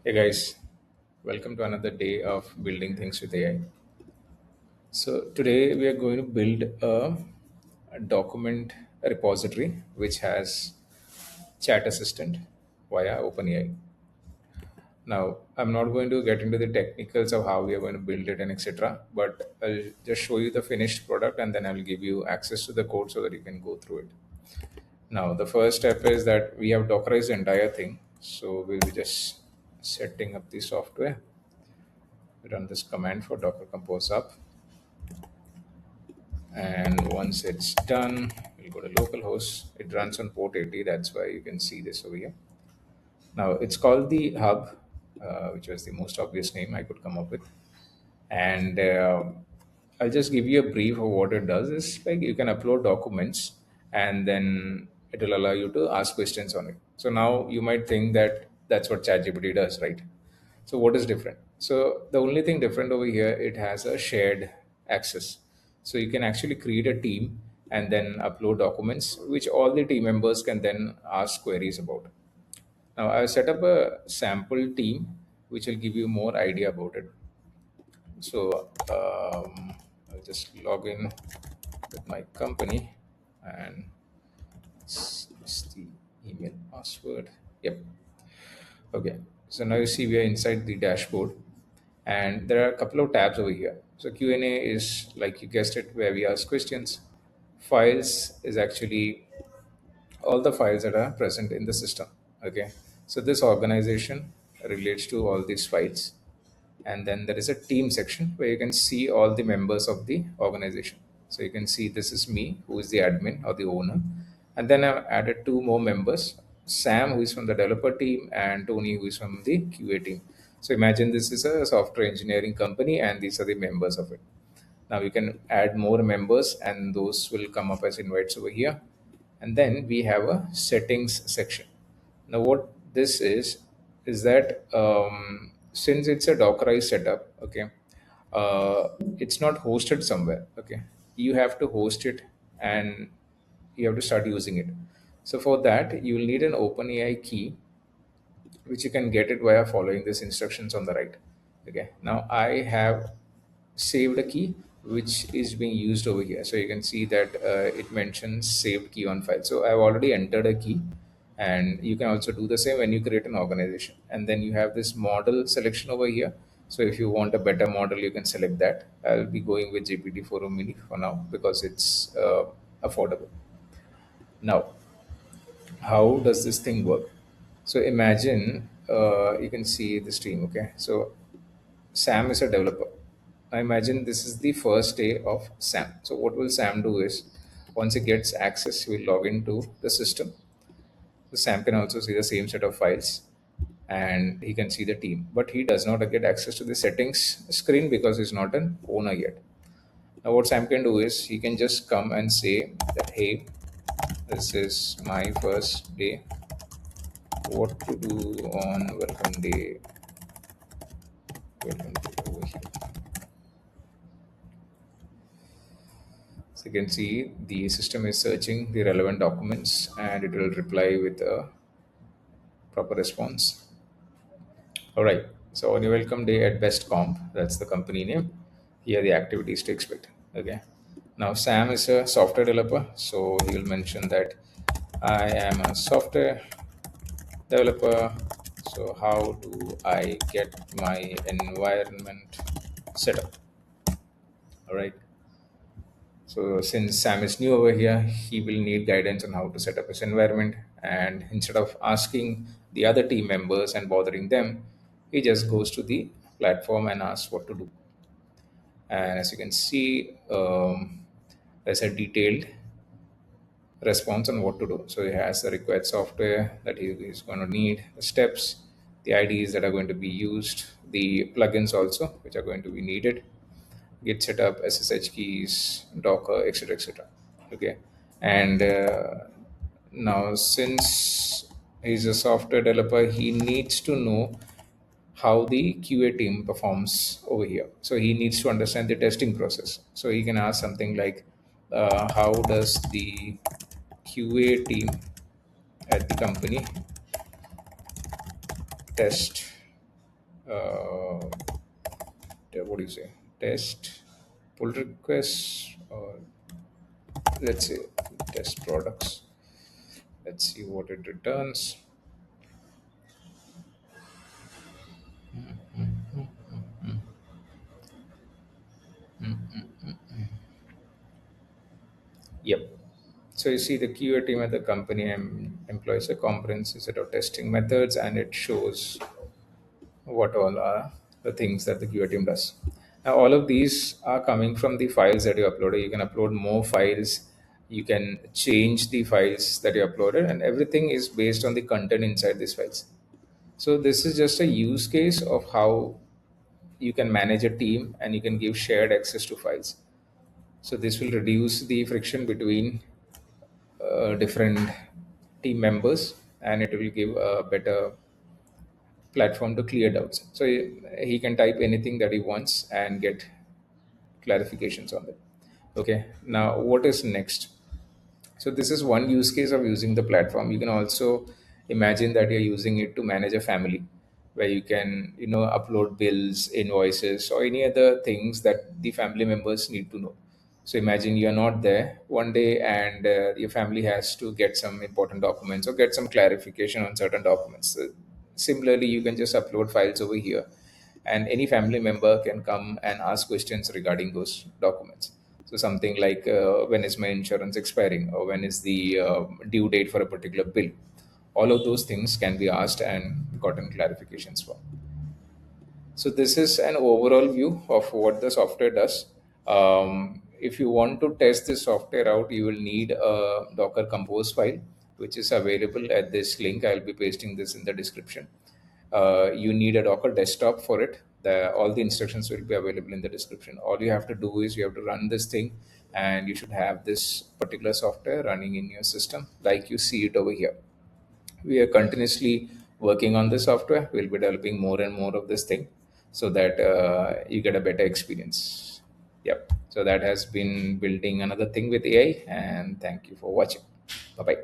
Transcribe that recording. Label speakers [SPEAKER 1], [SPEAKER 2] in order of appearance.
[SPEAKER 1] Hey guys, welcome to another day of building things with AI. So today we are going to build a document repository which has chat assistant via OpenAI. Now I'm not going to get into the technicals of how we are going to build it and etc. But I'll just show you the finished product and then I'll give you access to the code so that you can go through it. Now the first step is that we have Dockerized the entire thing. So we'll be just setting up the software. Run this command for Docker Compose up, and once it's done, we'll go to localhost. It runs on port 80. That's why you can see this over here. Now it's called the hub, which was the most obvious name I could come up with. And I'll just give you a brief of what it does. Is like you can upload documents, and then it will allow you to ask questions on it. So now you might think that that's what ChatGPT does, right? So what is different? So the only thing different over here, it has a shared access. So you can actually create a team and then upload documents, which all the team members can then ask queries about. Now I've set up a sample team, which will give you more idea about it. So I'll just log in with my company and it's the email password. Yep. Okay. So now you see we are inside the dashboard and there are a couple of tabs over here. So Q&A is like you guessed it, where we ask questions. Files is actually all the files that are present in the system. Okay. So this organization relates to all these files, and then there is a team section where you can see all the members of the organization. So you can see this is me, who is the admin or the owner, and then I've added two more members, Sam, who is from the developer team, and Tony, who is from the QA team. So imagine this is a software engineering company and these are the members of it. Now you can add more members and those will come up as invites over here. And then we have a settings section. Now what this is that since it's a Dockerized setup, okay, it's not hosted somewhere. Okay, you have to host it and you have to start using it. So for that, you will need an OpenAI key, which you can get it via following these instructions on the right. Okay, now I have saved a key which is being used over here. So you can see that it mentions saved key on file. So I've already entered a key, and you can also do the same when you create an organization. And then you have this model selection over here. So if you want a better model, you can select that. I'll be going with GPT-4o Mini for now because it's affordable. Now, how does this thing work? So imagine you can see the stream. Okay, so Sam is a developer. I imagine this is the first day of Sam. So what will Sam do is once he gets access, he will log into the system. So Sam can also see the same set of files and he can see the team, but he does not get access to the settings screen because he's not an owner yet. Now what Sam can do is he can just come and say that, hey, this is my first day, what to do on welcome day, welcome day over here. So you can see the system is searching the relevant documents and it will reply with a proper response. All right. So on your welcome day at Best Comp, that's the company name. Here are the activities to expect. Okay. Now Sam is a software developer, so he will mention that I am a software developer. So how do I get my environment set up? All right. So since Sam is new over here, he will need guidance on how to set up his environment. And instead of asking the other team members and bothering them, he just goes to the platform and asks what to do. And as you can see, there's a detailed response on what to do. So he has the required software that he is going to need, the steps, the IDs that are going to be used, the plugins also, which are going to be needed, Git setup, SSH keys, Docker, etc., etc. Okay, and now since he's a software developer, he needs to know how the QA team performs over here. So he needs to understand the testing process. So he can ask something like, "How does the QA team at the company test uh, what do you say, test pull requests, or let's say test products. Let's see what it returns. Yep. So you see the QA team at the company employs a comprehensive set of testing methods, and it shows what all are the things that the QA team does. Now, all of these are coming from the files that you uploaded. You can upload more files. You can change the files that you uploaded, and everything is based on the content inside these files. So this is just a use case of how you can manage a team and you can give shared access to files. So this will reduce the friction between different team members, and it will give a better platform to clear doubts. So he can type anything that he wants and get clarifications on it. Okay, now what is next? So this is one use case of using the platform. You can also imagine that you're using it to manage a family, where you can, upload bills, invoices, or any other things that the family members need to know. So imagine you're not there one day, and your family has to get some important documents or get some clarification on certain documents. Similarly, you can just upload files over here, and any family member can come and ask questions regarding those documents. So something like, when is my insurance expiring, or when is the due date for a particular bill. All of those things can be asked and gotten clarifications for. So this is an overall view of what the software does. If you want to test this software out, you will need a Docker Compose file, which is available at this link. I'll be pasting this in the description. You need a Docker desktop for it. All the instructions will be available in the description. All you have to do is you have to run this thing, and you should have this particular software running in your system like you see it over here. We are continuously working on the software. We'll be developing more and more of this thing, so that you get a better experience. Yep. So that has been building another thing with AI, and thank you for watching. Bye bye.